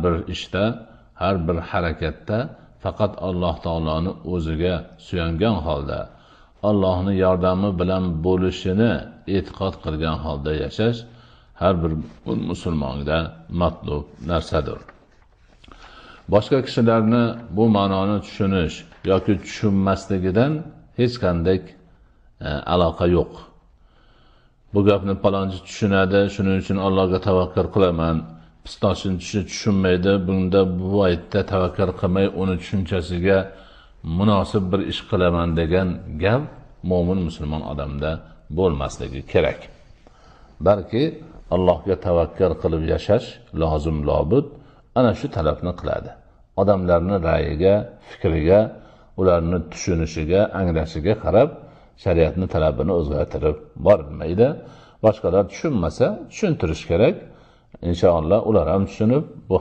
bir ishda, har bir harakatda faqat Alloh taoloni o'ziga suyangan holda, Allohning yordami bilan bo'lishini e'tiqod qilgan holda yashash har bir musulmonga matlub narsadir. Boshqa kishilarni bu ma'noni tushunish yoki tushunmasligidan hech qanday aloqa yo'q. Bu gapni palonchi tushunadi, shuning uchun Allohga tavakkal qilaman. Pistoshin tushunmaydi, bunda bu aytda tavakkal qilmay, uni tushunchasiga munosib bir ish qilaman degan gap mo'min musulmon odamda bo'lmasligi kerak. Balki Allohga tavakkal qilib yashash lozim lobud ana shu talabni qiladi. Odamlarning ra'yiga, fikriga, ularni tushunishiga, anglashiga qarab shariatning talabini o'zgartirib borilmaydi. Boshqalar tushunmasa tushuntirish kerak. Inshaalloh ular ham tushunib bu